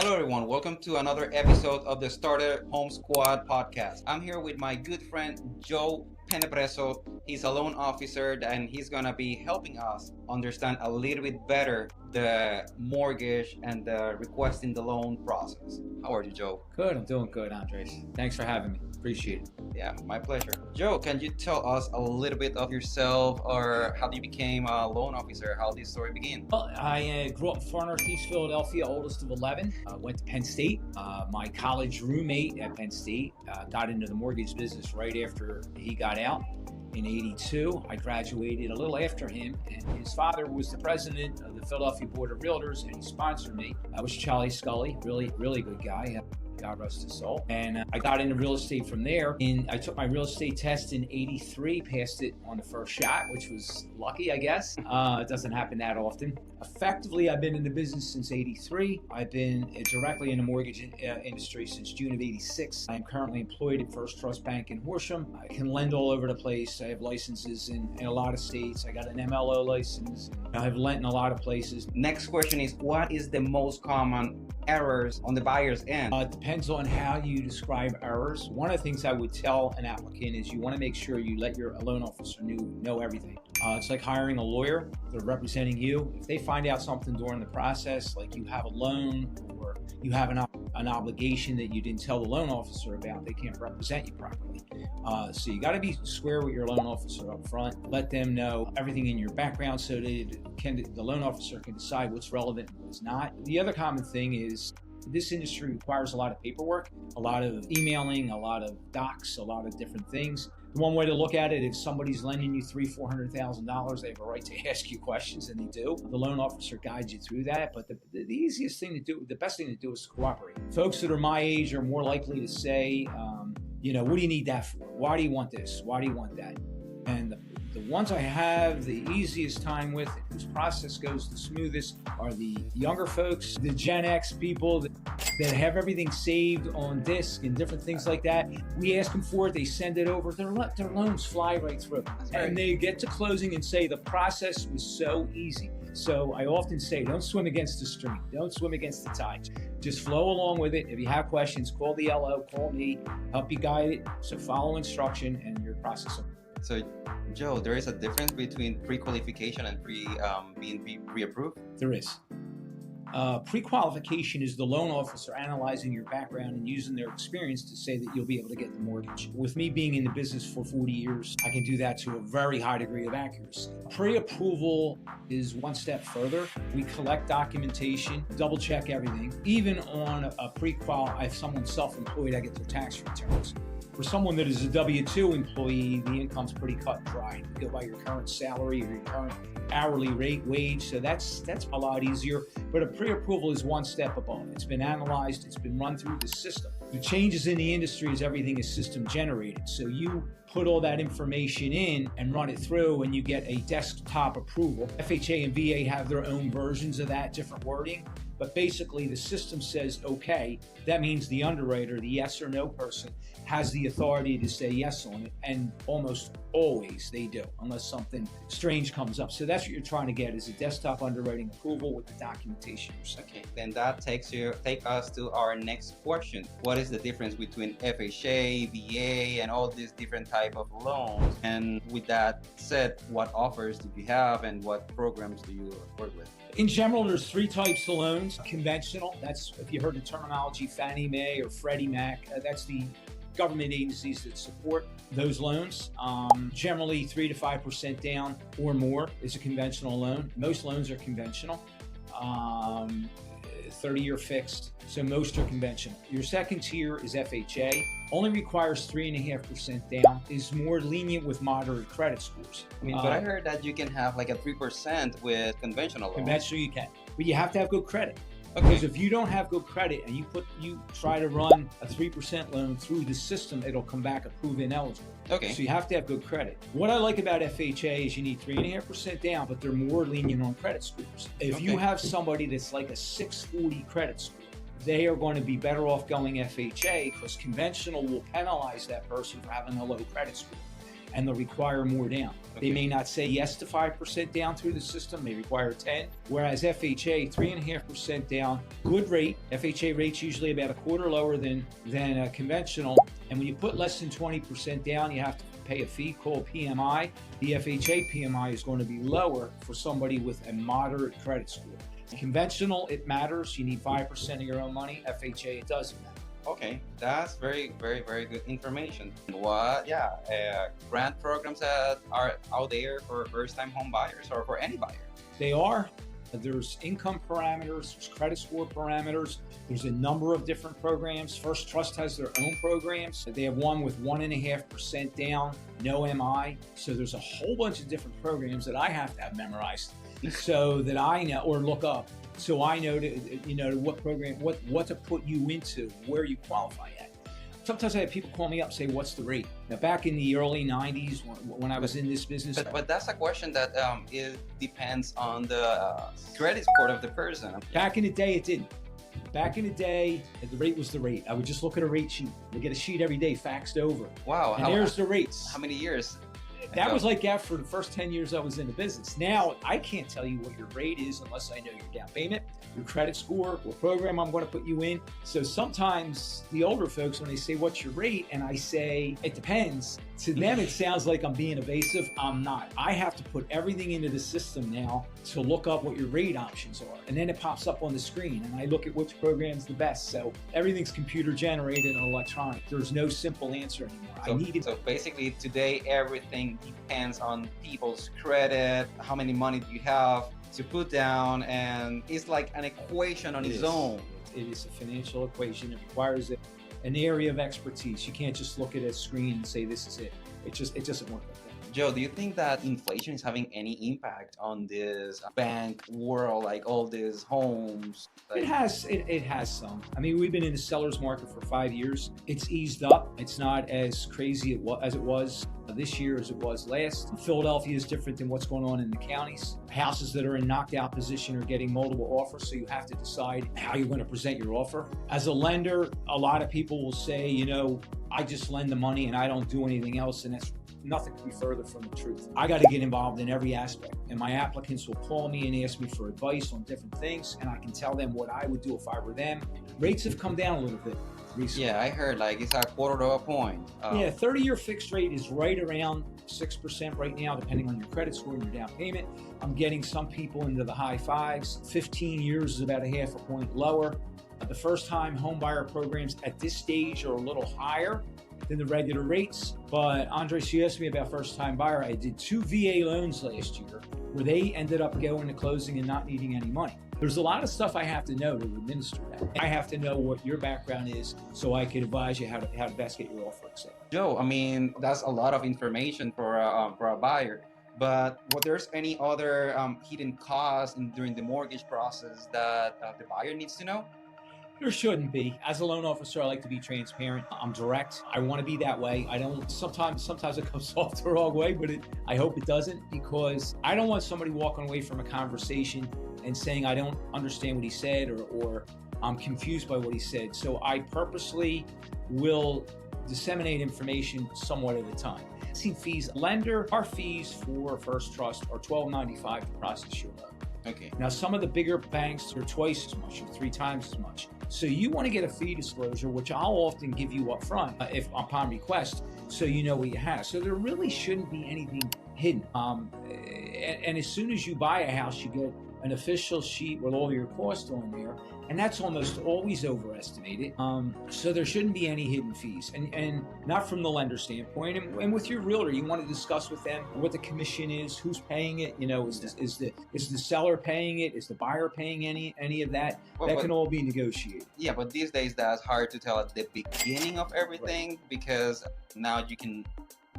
Hello, everyone. Welcome to another episode of the Starter Home Squad podcast. I'm here with my good friend Joe Panepresso. He's a loan officer and he's going to be helping us understand a little bit better the mortgage and the requesting the loan process. How are you, Joe? Good, I'm doing good, Andres. Thanks for having me. Appreciate it. Yeah, my pleasure. Joe, can you tell us a little bit of yourself or how you became a loan officer, how this story began? Well, I grew up in far northeast Philadelphia, oldest of 11. Went to Penn State. My college roommate at Penn State got into the mortgage business right after he got out in '82. I graduated a little after him, and his father was the president of the Philadelphia Board of Realtors, and he sponsored me. That was Charlie Scully, really good guy. God rest his soul. And I got into real estate from there. And I took my real estate test in '83, passed it on the first shot, which was lucky, I guess. It doesn't happen that often. Effectively, I've been in the business since '83. I've been directly in the mortgage industry since June of '86. I'm currently employed at First Trust Bank in Horsham. I can lend all over the place. I have licenses in a lot of states. I got an MLO license. I've lent in a lot of places. Next question is, what is the most common errors on the buyer's end? It depends on how you describe errors. One of the things I would tell an applicant is you want to make sure you let your loan officer know everything. It's like hiring a lawyer. They're representing you. If they find out something during the process, like you have a loan or you have an obligation that you didn't tell the loan officer about, they can't represent you properly. So you got to be square with your loan officer up front. Let them know everything in your background so that the loan officer can decide what's relevant and what's not. The other common thing is this industry requires a lot of paperwork, a lot of emailing, a lot of docs, a lot of different things. One way to look at it, if somebody's lending you $300,000-$400,000, they have a right to ask you questions, and they do. The loan officer guides you through that, but the easiest thing to do, the best thing to do is to cooperate. Folks that are my age are more likely to say, what do you need that for? Why do you want this? Why do you want that? And the ones I have the easiest time with, whose process goes the smoothest, are the younger folks, the Gen X people that have everything saved on disk and different things like that. We ask them for it, they send it over, their loans fly right through. And they get to closing and say the process was so easy. So I often say, don't swim against the stream. Don't swim against the tide. Just flow along with it. If you have questions, call the LO, call me, help you guide it. So follow instruction and your process. So, Joe, there is a difference between pre-qualification and being pre-approved? There is. Pre-qualification is the loan officer analyzing your background and using their experience to say that you'll be able to get the mortgage. With me being in the business for 40 years, I can do that to a very high degree of accuracy. Pre-approval is one step further. We collect documentation, double check everything. Even on a pre-qual, if someone's self-employed, I get their tax returns. For someone that is a W-2 employee, the income's pretty cut and dry. You go by your current salary or your current hourly rate wage, so that's a lot easier. But a pre-approval is one step above. It's been analyzed, it's been run through the system. The changes in the industry is everything is system generated. So you put all that information in and run it through and you get a desktop approval. FHA and VA have their own versions of that, different wording. But basically the system says, okay, that means the underwriter, the yes or no person, has the authority to say yes on it. And almost always they do, unless something strange comes up. So that's what you're trying to get, is a desktop underwriting approval with the documentation. Okay, then that take us to our next question. What is the difference between FHA, VA, and all these different type of loans? And with that said, what offers do you have and what programs do you work with? In general, there's three types of loans. Conventional, that's, if you heard the terminology, Fannie Mae or Freddie Mac, that's the government agencies that support those loans. Generally 3 to 5% down or more is a conventional loan. Most loans are conventional. 30-year fixed, so most are conventional. Your second tier is FHA, only requires 3.5% down, is more lenient with moderate credit scores. But I heard that you can have like a 3% with conventional loans. Conventional you can, but you have to have good credit. Okay. Because if you don't have good credit and you try to run a 3% loan through the system, it'll come back approved ineligible. Okay. So you have to have good credit. What I like about FHA is you need 3.5% down, but they're more lenient on credit scores. If you have somebody that's like a 640 credit score, they are going to be better off going FHA because conventional will penalize that person for having a low credit score. and they'll require more down. Okay. They may not say yes to 5% down through the system, they require 10, whereas FHA, 3.5% down, good rate. FHA rate's usually about a quarter lower than conventional, and when you put less than 20% down, you have to pay a fee called PMI. The FHA PMI is going to be lower for somebody with a moderate credit score. Conventional, it matters. You need 5% of your own money. FHA, it doesn't matter. Okay, that's very, very, very good information. What, grant programs that are out there for first-time home buyers or for any buyer? They are. There's income parameters, there's credit score parameters. There's a number of different programs. First Trust has their own programs. They have one with 1.5% down, no MI. So there's a whole bunch of different programs that I have to have memorized so that I know, or look up, so I know what program, what to put you into, where you qualify at. Sometimes I have people call me up and say, what's the rate? Now, back in the early 90s, when I was in this business. But that's a question that it depends on the credit score of the person. Back in the day, it didn't. Back in the day, the rate was the rate. I would just look at a rate sheet. We get a sheet every day faxed over. Wow. And there's the rates. How many years? That was like that for the first 10 years I was in the business. Now, I can't tell you what your rate is unless I know your down payment, your credit score, what program I'm going to put you in. So sometimes the older folks, when they say, what's your rate? And I say, it depends. To them, it sounds like I'm being evasive. I'm not. I have to put everything into the system now to look up what your rate options are. And then it pops up on the screen and I look at which program's the best. So everything's computer generated and electronic. There's no simple answer anymore. So basically today, everything depends on people's credit, how many money do you have to put down, and it's like an equation on its own. It is a financial equation. It requires an area of expertise. You can't just look at a screen and say this is it. It doesn't work like that. Joe, do you think that inflation is having any impact on this bank world, like all these homes? It has some. I mean, we've been in the seller's market for 5 years. It's eased up. It's not as crazy as it was this year as it was last. Philadelphia is different than what's going on in the counties. Houses that are in knocked out position are getting multiple offers, so you have to decide how you're going to present your offer. As a lender, a lot of people will say, I just lend the money and I don't do anything else, and that's nothing could be further from the truth. I got to get involved in every aspect, and my applicants will call me and ask me for advice on different things, and I can tell them what I would do if I were them. Rates have come down a little bit recently. Yeah, I heard like it's a quarter of a point. 30-year fixed rate is right around 6% right now, depending on your credit score and your down payment. I'm getting some people into the high fives. 15 years is about a half a point lower. The first-time home buyer programs at this stage are a little higher than the regular rates. But Andres, you asked me about first-time buyer. I did 2 VA loans last year where they ended up going to closing and not needing any money. There's a lot of stuff I have to know to administer that. I have to know what your background is so I can advise you how to best get your offer accepted. Joe, I mean, that's a lot of information for a buyer. But there's any other hidden costs during the mortgage process that the buyer needs to know? There shouldn't be. As a loan officer, I like to be transparent. I'm direct. I want to be that way. I don't. Sometimes it comes off the wrong way, but I hope it doesn't, because I don't want somebody walking away from a conversation and saying I don't understand what he said or I'm confused by what he said. So I purposely will disseminate information somewhat at a time. Fees, lender, our fees for First Trust are $12.95 to process your loan. Okay. Now, some of the bigger banks are twice as much or 3 times as much. So you want to get a fee disclosure, which I'll often give you up front if upon request, so you know what you have. So there really shouldn't be anything hidden. And as soon as you buy a house, you get an official sheet with all your costs on there, and that's almost always overestimated. So there shouldn't be any hidden fees, and not from the lender standpoint. And with your realtor, you want to discuss with them what the commission is, who's paying it. Is the seller paying it? Is the buyer paying any of that? That can all be negotiated. Yeah, but these days that's hard to tell at the beginning of everything, because now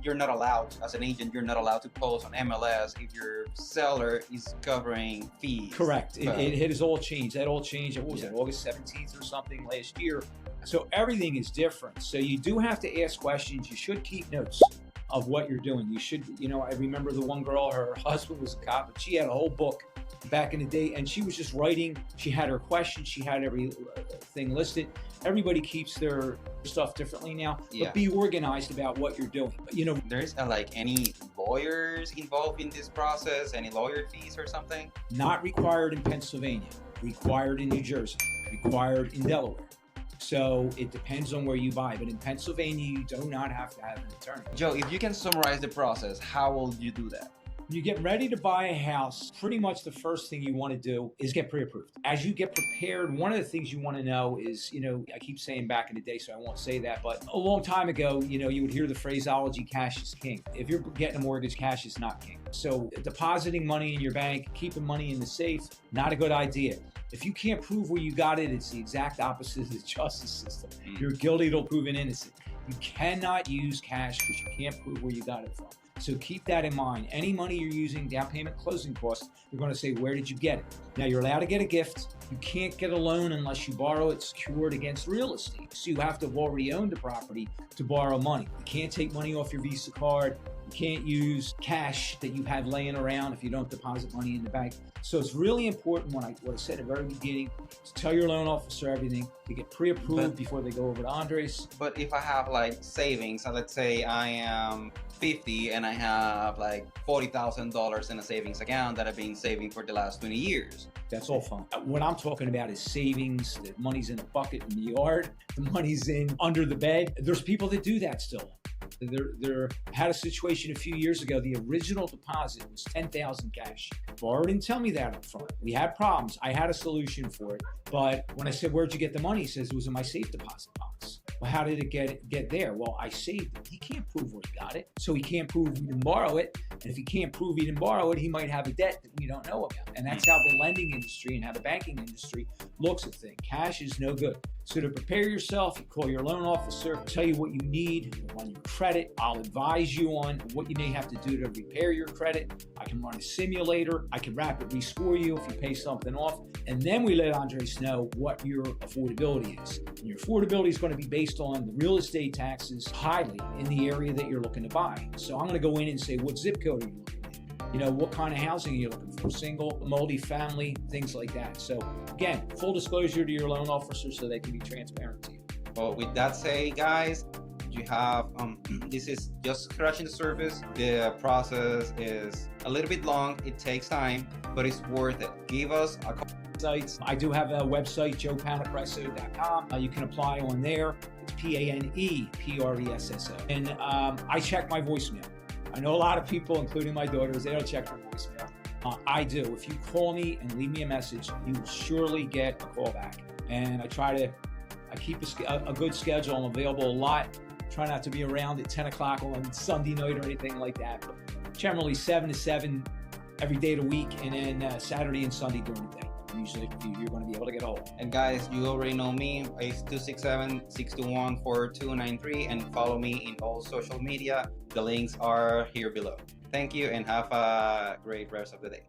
you're not allowed, as an agent, you're not allowed to post on MLS if your seller is covering fees. Correct. It has all changed. That all changed. What was it, August 17th or something last year? So everything is different. So you do have to ask questions. You should keep notes of what you're doing. You should, I remember the one girl, her husband was a cop, but she had a whole book back in the day, and she was just writing. She had her questions. She had everything listed. Everybody keeps their stuff differently now, Yeah. but be organized about what you're doing. You know, There's like any lawyers involved in this process, any lawyer fees or something? not required in Pennsylvania, required in New Jersey, required in Delaware. So it depends on where you buy, but in Pennsylvania, you do not have to have an attorney. Joe, if you can summarize the process, how will you do that? When you get ready to buy a house, pretty much the first thing you want to do is get pre-approved. As you get prepared, one of the things you want to know is, I keep saying back in the day, so I won't say that, but a long time ago, you would hear the phraseology, cash is king. If you're getting a mortgage, cash is not king. So depositing money in your bank, keeping money in the safe, not a good idea. If you can't prove where you got it, it's the exact opposite of the justice system. You're guilty till proven innocent. You cannot use cash because you can't prove where you got it from. So keep that in mind. Any money you're using, down payment, closing costs, you're going to say, where did you get it? Now, you're allowed to get a gift. You can't get a loan unless you borrow it secured against real estate. So you have to have already owned the property to borrow money. You can't take money off your Visa card. You can't use cash that you have laying around if you don't deposit money in the bank. So it's really important what I said at the very beginning, to tell your loan officer everything, to get pre-approved before they go over to Andres. But if I have like savings, let's say I am 50 and I have like $40,000 in a savings account that I've been saving for the last 20 years. That's all fine. What I'm talking about is savings. The money's in a bucket in the yard. The money's in under the bed. There's people that do that still. There had a situation a few years ago. The original deposit was $10,000 cash. Borrower didn't tell me that up front. We had problems. I had a solution for it. But when I said, where'd you get the money? He says, it was in my safe deposit box. Well, how did it get there? Well, I saved it. He can't prove where he got it. So he can't prove he didn't borrow it. And if he can't prove he didn't borrow it, he might have a debt that we don't know about. And that's how the lending industry and how the banking industry looks at things. Cash is no good. So to prepare yourself, you call your loan officer, tell you what you need on your credit. I'll advise you on what you may have to do to repair your credit. I can run a simulator. I can rapidly score you if you pay something off. And then we let Andres know what your affordability is. And your affordability is going to be based on the real estate taxes highly in the area that you're looking to buy. So I'm going to go in and say, what zip code are you looking at? What kind of housing are you looking for? Single, multi-family, things like that. So again, full disclosure to your loan officer so they can be transparent to you. Well, with that said, guys, you have this is just scratching the surface. The process is a little bit long. It takes time, but it's worth it. Give us a call. Sites. I do have a website, joepanepresso.com. You can apply on there. It's Panepresso. And I check my voicemail. I know a lot of people, including my daughters, they don't check their voicemail. I do. If you call me and leave me a message, you will surely get a call back. And I keep a good schedule. I'm available a lot. Try not to be around at 10 o'clock on Sunday night or anything like that. But generally 7 to 7 every day of the week, and then Saturday and Sunday during the day. Usually you're going to be able to get a hold. And guys, you already know me. It's 267-621-4293, and follow me in all social media. The links are here below. Thank you and have a great rest of the day.